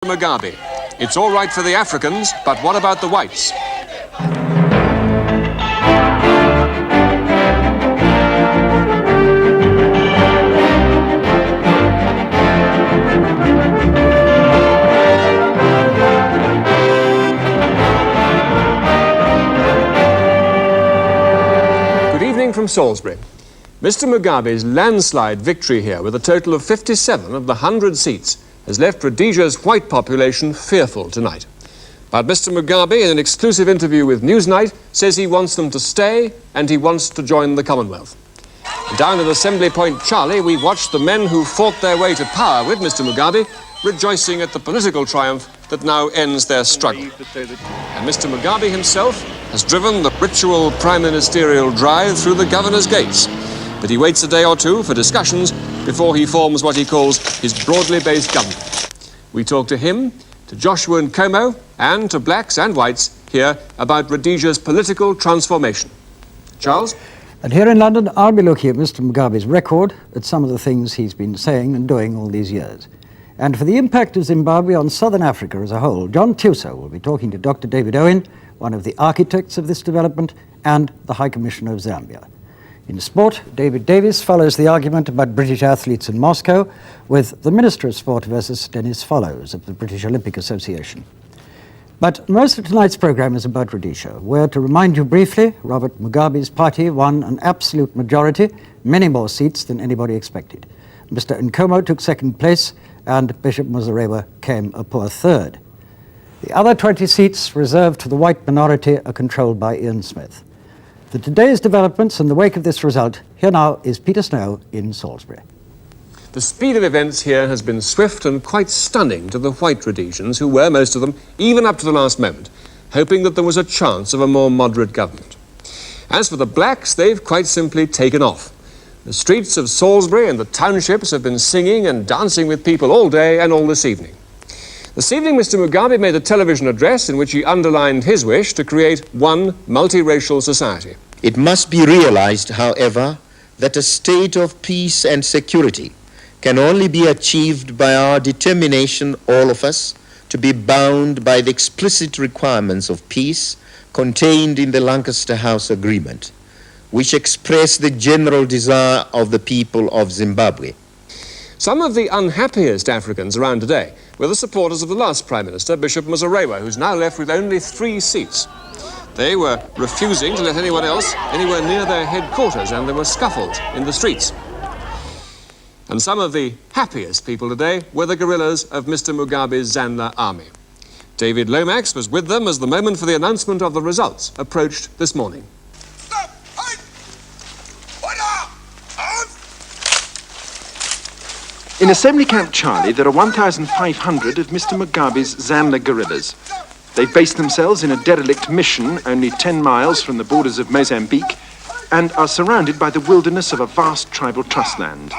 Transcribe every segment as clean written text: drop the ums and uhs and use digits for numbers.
Mugabe. It's all right for the Africans, but what about the whites? Good evening from Salisbury. Mr. Mugabe's landslide victory here, with a total of 57 of the 100 seats, has left Rhodesia's white population fearful tonight. But Mr. Mugabe, in an exclusive interview with Newsnight, says he wants them to stay and he wants to join the Commonwealth. Down at Assembly Point Charlie, we watched the men who fought their way to power with Mr. Mugabe, rejoicing at the political triumph that now ends their struggle. And Mr. Mugabe himself has driven the ritual prime ministerial drive through the governor's gates. But he waits a day or two for discussions before he forms what he calls his broadly based government. We talk to him, to Joshua Nkomo, and to blacks and whites here about Rhodesia's political transformation. Charles? And here in London, I'll be looking at Mr. Mugabe's record, at some of the things he's been saying and doing all these years. And for the impact of Zimbabwe on southern Africa as a whole, John Tuso will be talking to Dr. David Owen, one of the architects of this development, and the High Commissioner of Zambia. In sport, David Davies follows the argument about British athletes in Moscow with the Minister of Sport versus Dennis Follows of the British Olympic Association. But most of tonight's programme is about Rhodesia, where, to remind you briefly, Robert Mugabe's party won an absolute majority, many more seats than anybody expected. Mr. Nkomo took second place, and Bishop Muzarewa came a poor third. The other 20 seats reserved to the white minority are controlled by Ian Smith. For today's developments in the wake of this result, here now is Peter Snow in Salisbury. The speed of events here has been swift and quite stunning to the white Rhodesians, who were, most of them, even up to the last moment, hoping that there was a chance of a more moderate government. As for the blacks, they've quite simply taken off. The streets of Salisbury and the townships have been singing and dancing with people all day and all this evening. This evening, Mr. Mugabe made a television address in which he underlined his wish to create one multiracial society. It must be realized, however, that a state of peace and security can only be achieved by our determination, all of us, to be bound by the explicit requirements of peace contained in the Lancaster House Agreement, which express the general desire of the people of Zimbabwe. Some of the unhappiest Africans around today were the supporters of the last Prime Minister, Bishop Muzarewa, who's now left with only 3 seats. They were refusing to let anyone else anywhere near their headquarters, and there were scuffles in the streets. And some of the happiest people today were the guerrillas of Mr. Mugabe's Zanla army. David Lomax was with them as the moment for the announcement of the results approached this morning. In Assembly Camp Charlie, there are 1,500 of Mr. Mugabe's Zanla guerrillas. They've based themselves in a derelict mission only 10 miles from the borders of Mozambique and are surrounded by the wilderness of a vast tribal trust land.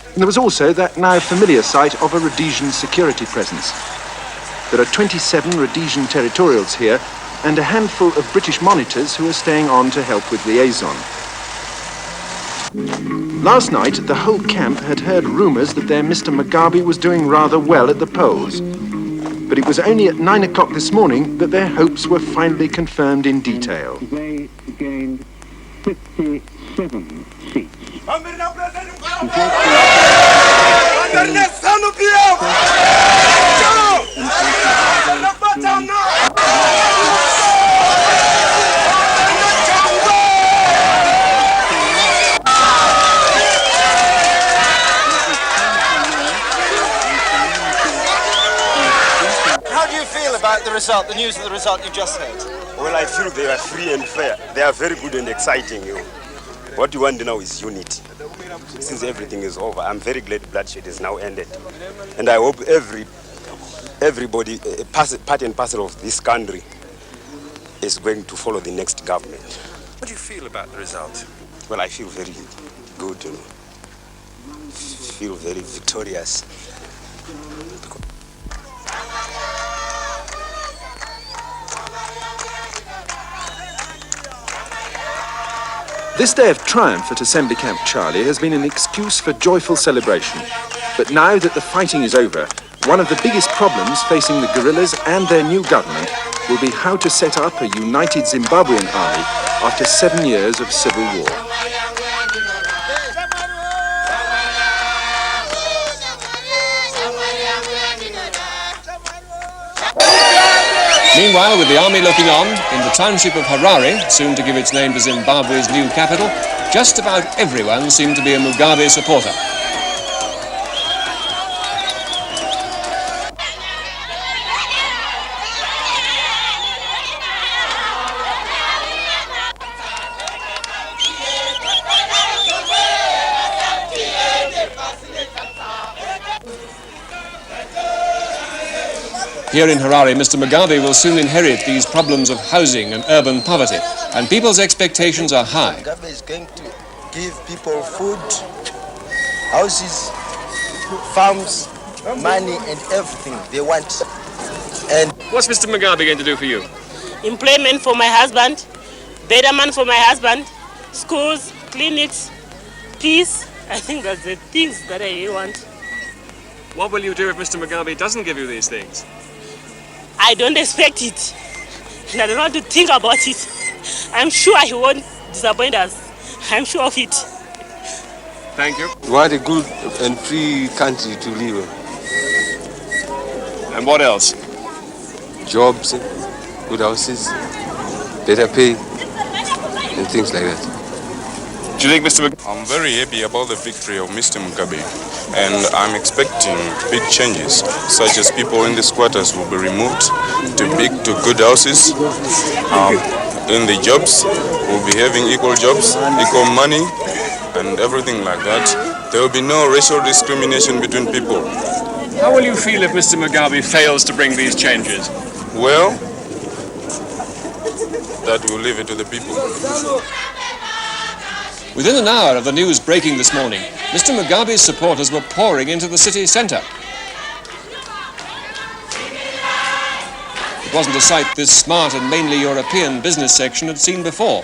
And there was also that now familiar sight of a Rhodesian security presence. There are 27 Rhodesian territorials here and a handful of British monitors who are staying on to help with liaison. Last night, the whole camp had heard rumours that their Mr. Mugabe was doing rather well at the polls. But it was only at 9 o'clock this morning that their hopes were finally confirmed in detail. They gained 57 seats. How do you feel about the result, the news of the result you just heard? Well, I feel they are free and fair. They are very good and exciting. What you want now is unity. Since everything is over, I'm very glad bloodshed is now ended. And I hope everybody, part and parcel of this country, is going to follow the next government. What do you feel about the result? Well, I feel very good, feel very victorious. This day of triumph at Assembly Camp Charlie has been an excuse for joyful celebration. But now that the fighting is over, one of the biggest problems facing the guerrillas and their new government will be how to set up a united Zimbabwean army after 7 years of civil war. Meanwhile, with the army looking on, in the township of Harare, soon to give its name to Zimbabwe's new capital, just about everyone seemed to be a Mugabe supporter. Here in Harare, Mr. Mugabe will soon inherit these problems of housing and urban poverty, and people's expectations are high. Mugabe is going to give people food, houses, farms, money and everything they want. And What's Mr. Mugabe going to do for you? Employment for my husband, betterment for my husband, schools, clinics, peace. I think that's the things that I want. What will you do if Mr. Mugabe doesn't give you these things? I don't expect it. And I don't want to think about it. I'm sure he won't disappoint us. I'm sure of it. Thank you. We want a good and free country to live in. And what else? Jobs, good houses, better pay, and things like that. Do you think Mr. Mugabe... I'm very happy about the victory of Mr. Mugabe, and I'm expecting big changes, such as people in the squatters will be removed to good houses. In the jobs, we'll be having equal jobs, equal money, and everything like that. There will be no racial discrimination between people. How will you feel if Mr. Mugabe fails to bring these changes? Well, that we'll leave it to the people. Within an hour of the news breaking this morning, Mr. Mugabe's supporters were pouring into the city centre. It wasn't a sight this smart and mainly European business section had seen before.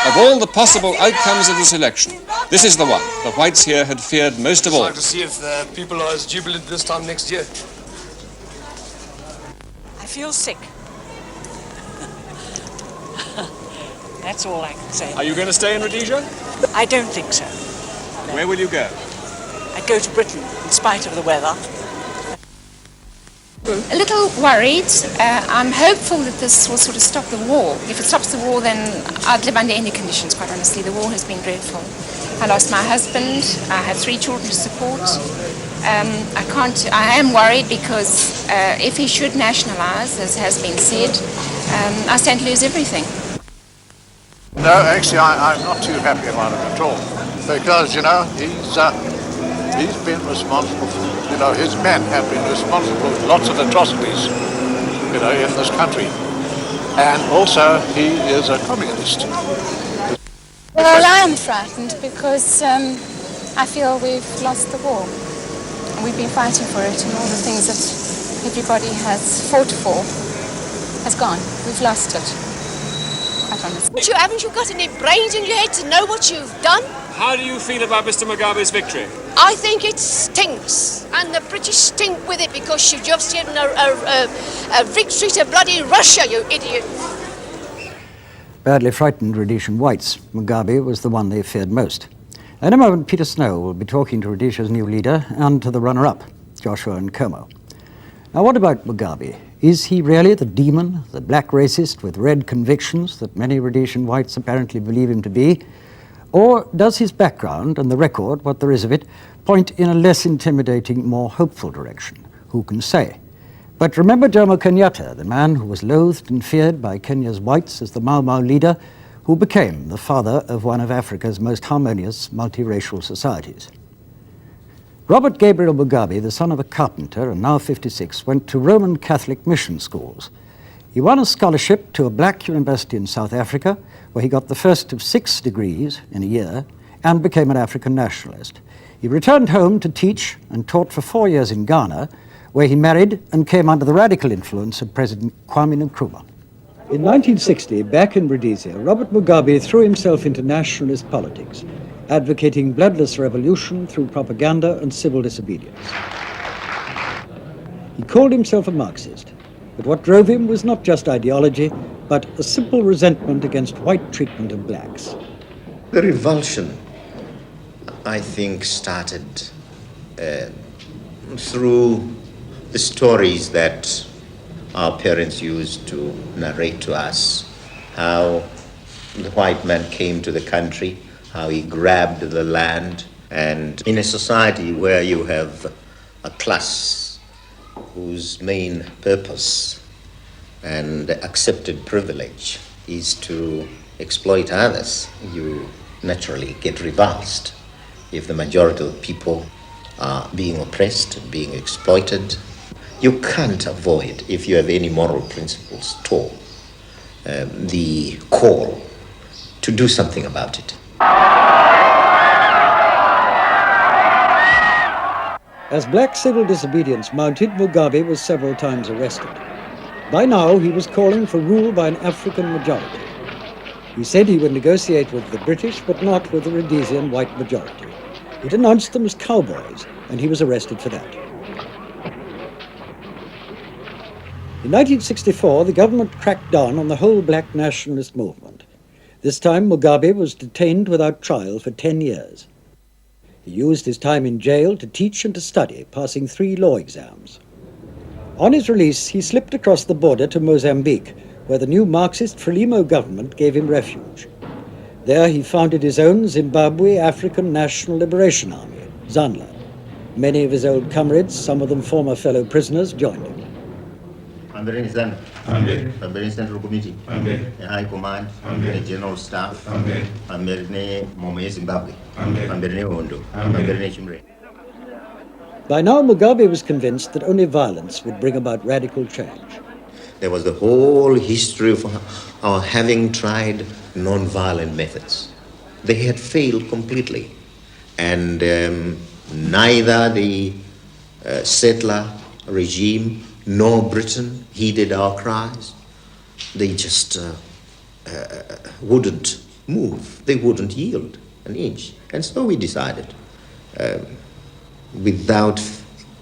Of all the possible outcomes of this election, this is the one the whites here had feared most of all. I'd like to see if people are as jubilant this time next year. I feel sick. That's all I can say. Are you going to stay in Rhodesia? I don't think so. Where will you go? I go to Britain in spite of the weather. A little worried. I'm hopeful that this will sort of stop the war. If it stops the war, then I'd live under any conditions, quite honestly. The war has been dreadful. I lost my husband. I have 3 children to support. I am worried because if he should nationalise, as has been said, I stand to lose everything. No, actually, I'm not too happy about it at all. Because, you know, he's been responsible for, you know, his men have been responsible for lots of atrocities, you know, in this country. And also, he is a communist. Well, I am frightened because I feel we've lost the war. We've been fighting for it, and all the things that everybody has fought for has gone. We've lost it. Quite honestly. Haven't you got any brains in your head to know what you've done? How do you feel about Mr. Mugabe's victory? I think it stinks, and the British stink with it because you've just given a victory to bloody Russia, you idiot. Badly frightened Rhodesian whites, Mugabe was the one they feared most. In a moment, Peter Snow will be talking to Rhodesia's new leader and to the runner-up, Joshua Nkomo. Now, what about Mugabe? Is he really the demon, the black racist with red convictions that many Rhodesian whites apparently believe him to be? Or does his background and the record, what there is of it, point in a less intimidating, more hopeful direction? Who can say? But remember Jomo Kenyatta, the man who was loathed and feared by Kenya's whites as the Mau Mau leader, who became the father of one of Africa's most harmonious multiracial societies. Robert Gabriel Mugabe, the son of a carpenter and now 56, went to Roman Catholic mission schools. He won a scholarship to a black university in South Africa, where he got the first of 6 degrees in a year and became an African nationalist. He returned home to teach and taught for 4 years in Ghana, where he married and came under the radical influence of President Kwame Nkrumah. In 1960, back in Rhodesia, Robert Mugabe threw himself into nationalist politics, advocating bloodless revolution through propaganda and civil disobedience. He called himself a Marxist, but what drove him was not just ideology, but a simple resentment against white treatment of blacks. The revulsion, I think, started through the stories that our parents used to narrate to us, how the white man came to the country, how he grabbed the land, and in a society where you have a class whose main purpose and accepted privilege is to exploit others, you naturally get repulsed if the majority of people are being oppressed, being exploited. You can't avoid, if you have any moral principles at all, the call to do something about it. As black civil disobedience mounted, Mugabe was several times arrested. By now, he was calling for rule by an African majority. He said he would negotiate with the British, but not with the Rhodesian white majority. He denounced them as cowboys, and he was arrested for that. In 1964, the government cracked down on the whole black nationalist movement. This time, Mugabe was detained without trial for 10 years. He used his time in jail to teach and to study, passing 3 law exams. On his release, he slipped across the border to Mozambique, where the new Marxist Frelimo government gave him refuge. There he founded his own Zimbabwe African National Liberation Army, ZANLA. Many of his old comrades, some of them former fellow prisoners, joined him. The Central Committee, the High Command, the General Staff, Zimbabwe, By now, Mugabe was convinced that only violence would bring about radical change. There was the whole history of our having tried non-violent methods. They had failed completely. And neither the settler regime nor Britain heeded our cries. They just wouldn't move. They wouldn't yield an inch. And so we decided, without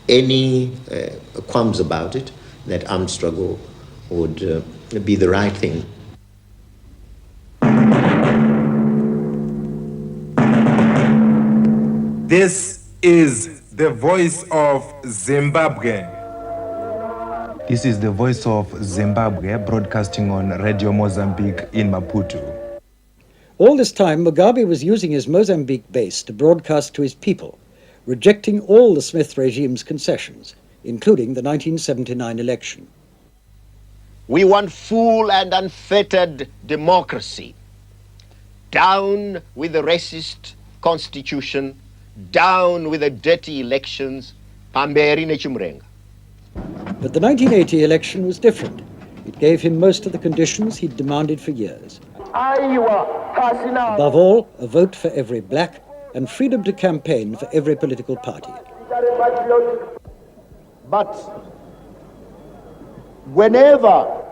any qualms about it, that armed struggle would be the right thing. This is the voice of Zimbabwe. This is the voice of Zimbabwe, broadcasting on Radio Mozambique in Maputo. All this time, Mugabe was using his Mozambique base to broadcast to his people, rejecting all the Smith regime's concessions, including the 1979 election. We want full and unfettered democracy. Down with the racist constitution, down with the dirty elections, pamberi nechimrenga. But the 1980 election was different. It gave him most of the conditions he'd demanded for years. Above all, a vote for every black and freedom to campaign for every political party. But whenever...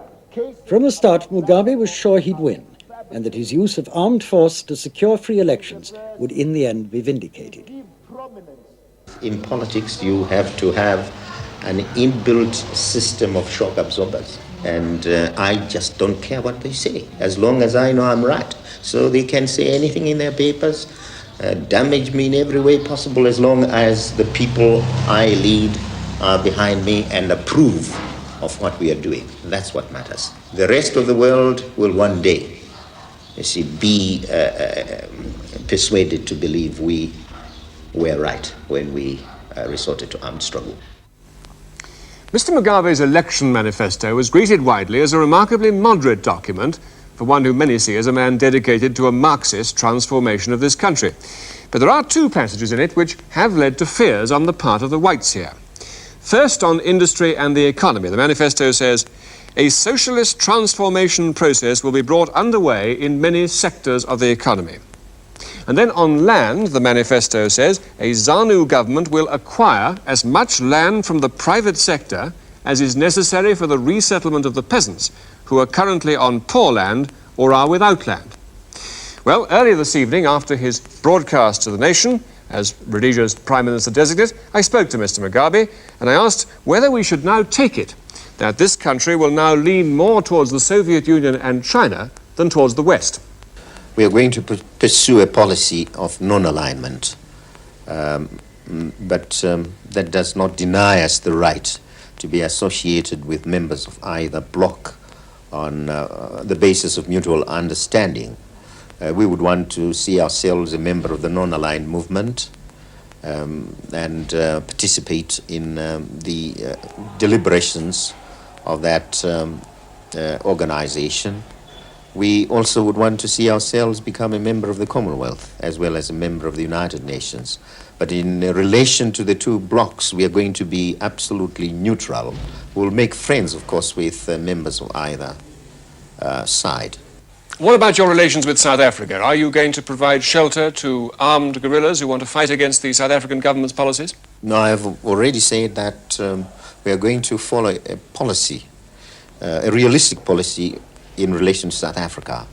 From the start, Mugabe was sure he'd win, and that his use of armed force to secure free elections would in the end be vindicated. In politics, you have to have an inbuilt system of shock absorbers. And I just don't care what they say, as long as I know I'm right. So they can say anything in their papers, damage me in every way possible, as long as the people I lead are behind me and approve of what we are doing. That's what matters. The rest of the world will one day, you see, be persuaded to believe we were right when we resorted to armed struggle. Mr. Mugabe's election manifesto was greeted widely as a remarkably moderate document for one who many see as a man dedicated to a Marxist transformation of this country. But there are 2 passages in it which have led to fears on the part of the whites here. First, on industry and the economy. The manifesto says, a socialist transformation process will be brought underway in many sectors of the economy. And then on land, the manifesto says, a ZANU government will acquire as much land from the private sector as is necessary for the resettlement of the peasants who are currently on poor land or are without land. Well, earlier this evening, after his broadcast to the nation, as Rhodesia's Prime Minister-designate, I spoke to Mr. Mugabe and I asked whether we should now take it that this country will now lean more towards the Soviet Union and China than towards the West. We are going to pursue a policy of non-alignment, but that does not deny us the right to be associated with members of either bloc on the basis of mutual understanding. We would want to see ourselves a member of the non-aligned movement and participate in the deliberations of that organization. We also would want to see ourselves become a member of the Commonwealth as well as a member of the United Nations. But in relation to the two blocs, we are going to be absolutely neutral. We'll make friends, of course, with members of either side. What about your relations with South Africa? Are you going to provide shelter to armed guerrillas who want to fight against the South African government's policies? No, I have already said that we are going to follow a policy, a realistic policy in relation to South Africa.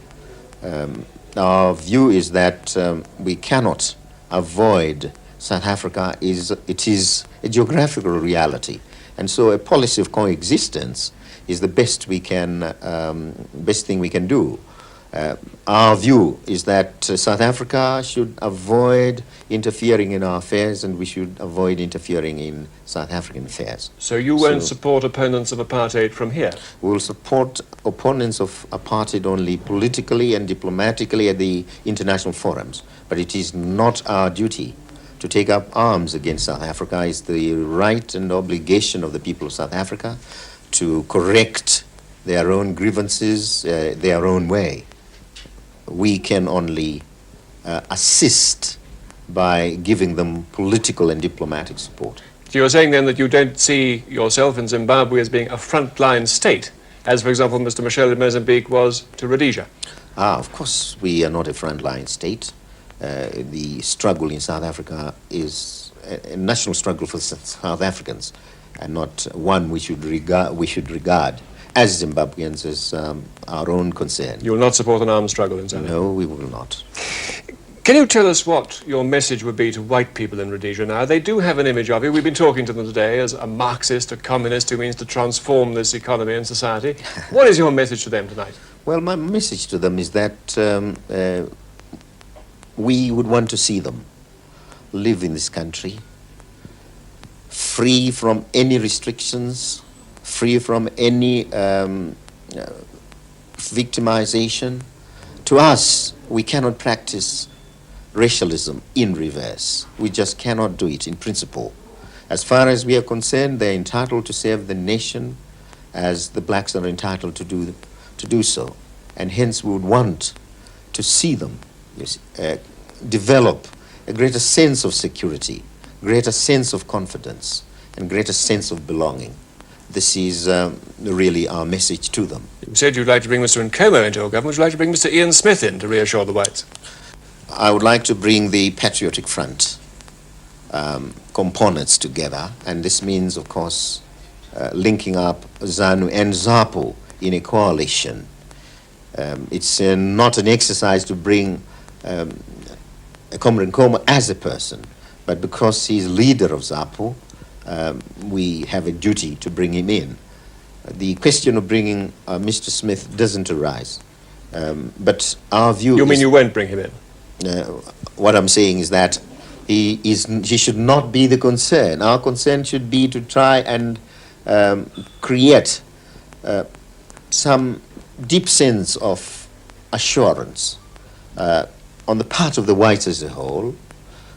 Our view is that we cannot avoid South Africa. It is a geographical reality, and so a policy of coexistence is the best thing we can do. Our view is that South Africa should avoid interfering in our affairs and we should avoid interfering in South African affairs. So you won't support opponents of apartheid from here? We will support opponents of apartheid only politically and diplomatically at the international forums. But it is not our duty to take up arms against South Africa. It's the right and obligation of the people of South Africa to correct their own grievances their own way. We can only assist by giving them political and diplomatic support. So you're saying then that you don't see yourself in Zimbabwe as being a frontline state, as for example Mr. Michel in Mozambique was to Rhodesia? Of course we are not a frontline state. The struggle in South Africa is a national struggle for South Africans and not one we should regard as Zimbabweans as our own concern. You will not support an armed struggle in South Africa? No, we will not. Can you tell us what your message would be to white people in Rhodesia now? They do have an image of you. We've been talking to them today as a Marxist, a communist who means to transform this economy and society. What is your message to them tonight? Well, my message to them is that we would want to see them live in this country free from any restrictions, free from any victimization. To us, we cannot practice racialism in reverse. We just cannot do it in principle. As far as we are concerned, they're entitled to serve the nation as the blacks are entitled to do so. And hence we would want to see them develop a greater sense of security, greater sense of confidence, and greater sense of belonging. This is really our message to them. You said you'd like to bring Mr. Nkomo into your government. Would you like to bring Mr. Ian Smith in to reassure the whites? I would like to bring the Patriotic Front components together, and this means, of course, linking up ZANU and ZAPU in a coalition. It's not an exercise to bring Comrade Nkomo as a person, but because he's leader of ZAPU, we have a duty to bring him in. The question of bringing Mr. Smith doesn't arise, but our view You mean you won't bring him in? What I'm saying is that he should not be the concern. Our concern should be to try and create some deep sense of assurance on the part of the whites as a whole.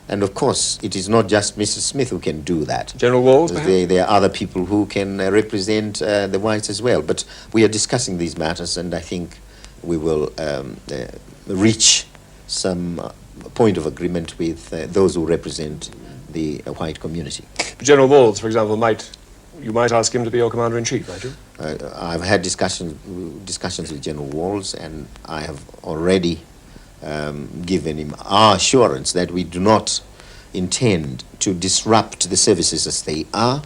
And of course, it is not just Mr. Smith who can do that. General Walls? There are other people who can represent the whites as well. But we are discussing these matters, and I think we will reach some point of agreement with those who represent the white community. General Walls, for example, you might ask him to be your commander-in-chief, might you? I've had discussions with General Walls, and I have already given him our assurance that we do not intend to disrupt the services as they are.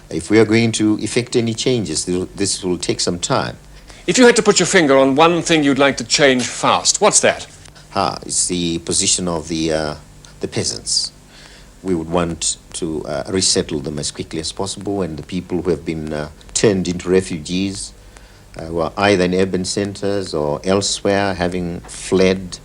If we are going to effect any changes, this will take some time. If you had to put your finger on one thing you'd like to change fast, what's that? It's the position of the peasants. We would want to resettle them as quickly as possible, and the people who have been turned into refugees, who are either in urban centers or elsewhere, having fled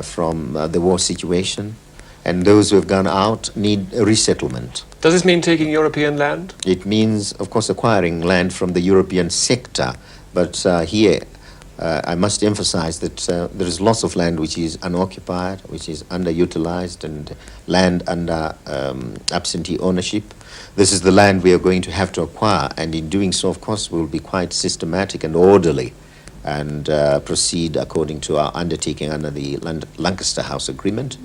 from the war situation, and those who have gone out need a resettlement. Does this mean taking European land? It means, of course, acquiring land from the European sector, but here I must emphasize that there is lots of land which is unoccupied, which is underutilized, and land under absentee ownership. This is the land we are going to have to acquire, and in doing so, of course, we will be quite systematic and orderly and proceed according to our undertaking under the Lancaster House Agreement.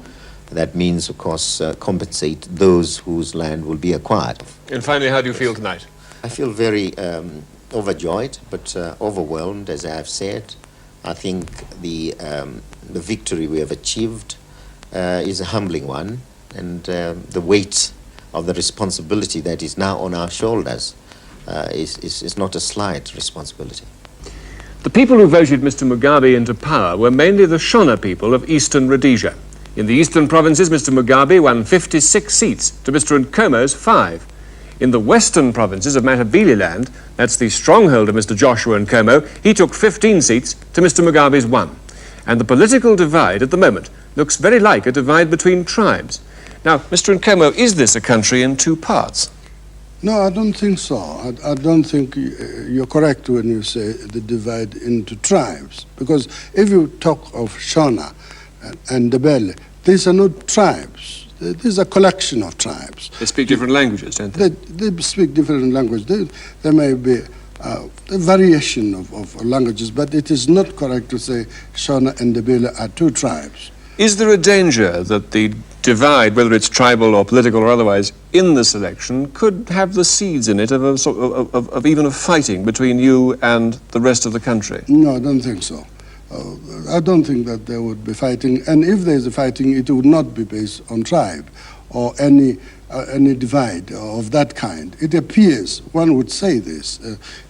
That means, of course, compensate those whose land will be acquired. And finally, how do you feel tonight? I feel very overjoyed, but overwhelmed, as I have said. I think the victory we have achieved is a humbling one, and the weight of the responsibility that is now on our shoulders is not a slight responsibility. The people who voted Mr. Mugabe into power were mainly the Shona people of eastern Rhodesia. In the eastern provinces, Mr. Mugabe won 56 seats to Mr. Nkomo's 5. In the western provinces of Matabeleland, that's the stronghold of Mr. Joshua Nkomo, he took 15 seats to Mr. Mugabe's 1. And the political divide at the moment looks very like a divide between tribes. Now, Mr. Nkomo, is this a country in two parts? No, I don't think so. I don't think you're correct when you say the divide into tribes. Because if you talk of Shona and Ndebele, these are not tribes. These are a collection of tribes. They speak different languages, don't they? They speak different languages. There may be a variation of languages, but it is not correct to say Shona and Ndebele are two tribes. Is there a danger that the divide, whether it's tribal or political or otherwise, in this election could have the seeds in it of a sort of even of fighting between you and the rest of the country? No, I don't think so. I don't think that there would be fighting, and if there's a fighting, it would not be based on tribe or any divide of that kind. It appears, one would say this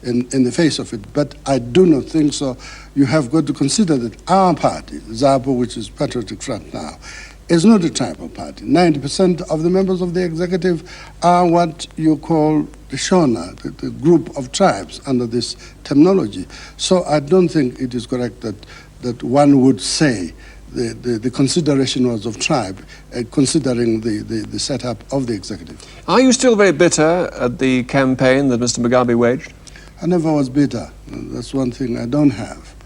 in the face of it, but I do not think so. You have got to consider that our party, ZAPO, which is Patriotic Front now, is not a tribal party. 90% of the members of the executive are what you call the Shona, the group of tribes under this terminology. So I don't think it is correct that one would say the consideration was of tribe, considering the setup of the executive. Are you still very bitter at the campaign that Mr. Mugabe waged? I never was bitter. That's one thing I don't have.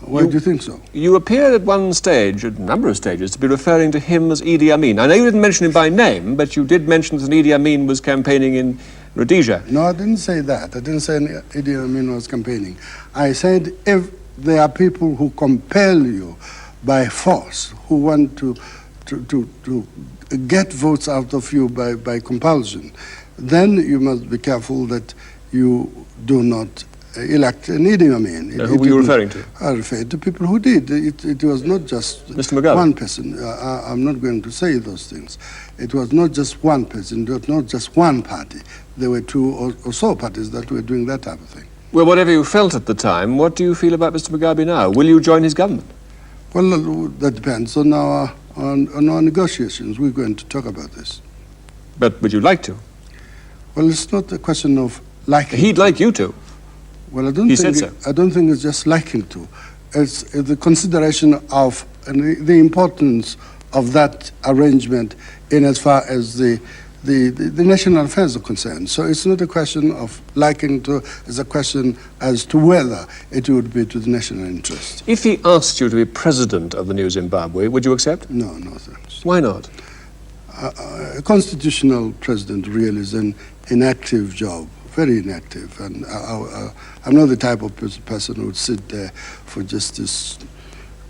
Why do you think so? You appeared at one stage, a number of stages, to be referring to him as Idi Amin. I know you didn't mention him by name, but you did mention that Idi Amin was campaigning in Rhodesia. No, I didn't say that. I didn't say Idi Amin was campaigning. I said if there are people who compel you by force, who want to get votes out of you by compulsion, then you must be careful that you do not elect an Idi Amin. Who were you referring to? I referred to people who did. It was not just Mr. Mugabe. One person. I'm not going to say those things. It was not just one person. It was not just one party. There were two or so parties that were doing that type of thing. Well, whatever you felt at the time, what do you feel about Mr. Mugabe now? Will you join his government? Well, that depends on our negotiations. We're going to talk about this. But would you like to? Well, it's not a question of liking. He'd like you to. Well, I don't think it's just liking to. It's the consideration of the importance of that arrangement in as far as the national affairs are concerned. So it's not a question of liking to, it's a question as to whether it would be to the national interest. If he asked you to be president of the new Zimbabwe, would you accept? No, no thanks. Why not? A constitutional president really is an inactive job. Very inactive, and I'm not the type of person who would sit there for just this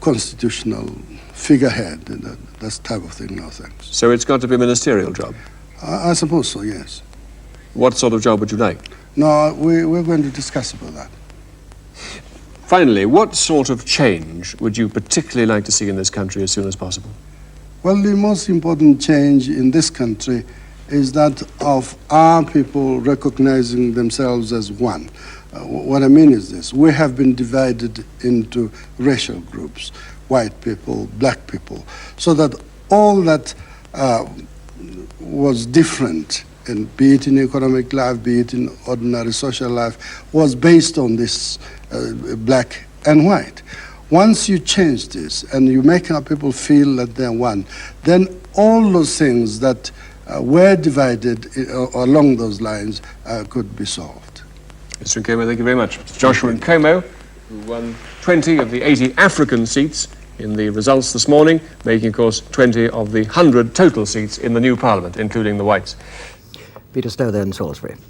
constitutional figurehead, and that type of thing. No thanks. So it's got to be a ministerial job? I suppose so, yes. What sort of job would you like? No, we're going to discuss about that. Finally, what sort of change would you particularly like to see in this country as soon as possible? Well, the most important change in this country is that of our people recognizing themselves as one. What I mean is this: we have been divided into racial groups, white people, black people, so that all that was different, be it in economic life, be it in ordinary social life, was based on this black and white. Once you change this and you make our people feel that they're one, then all those things that were divided along those lines could be solved. Mr. Nkomo, thank you very much. Mr. Joshua Nkomo, who won 20 of the 80 African seats in the results this morning, making, of course, 20 of the 100 total seats in the new parliament, including the whites. Peter Stowe there in Salisbury.